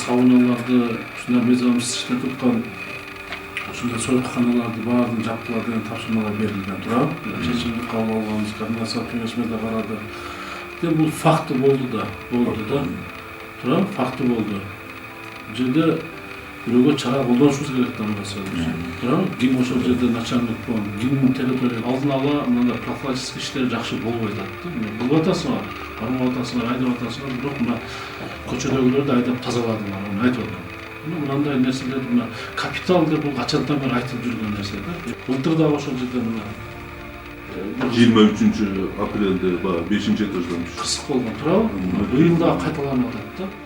сауналарды, ушундай мыйзамсыз иште туткан ушундай сойкуханаларды баарын жапкыла деген тапшырмалар берилген турат. Чечимди кабыл алганбыз, координациялык кеңешме да карады. Бул факты болду да. Турат, факты болду. Бул жерде бирөөгө чара колдонушубуз керек да мындай. Турат, ким ошол жерде начальник болгон, кимдин территория алдын ала мындай профилактический иштер жакшы болбой жатты. Кылып атасыңар, кармап атасыңар, айдап атасыңар, бирок мына көчөдөгүлөрдү айдап тазаладыңар, аны айтып атам. Мындай нерселерди мына капитал деп бул качантан бери айтылып жүргөн нерсе да. Былтыр да ошол жерде мына 23 апрелде 5-этаждан кырсык болгон, туурабы? Быйыл да кайталанып атат да.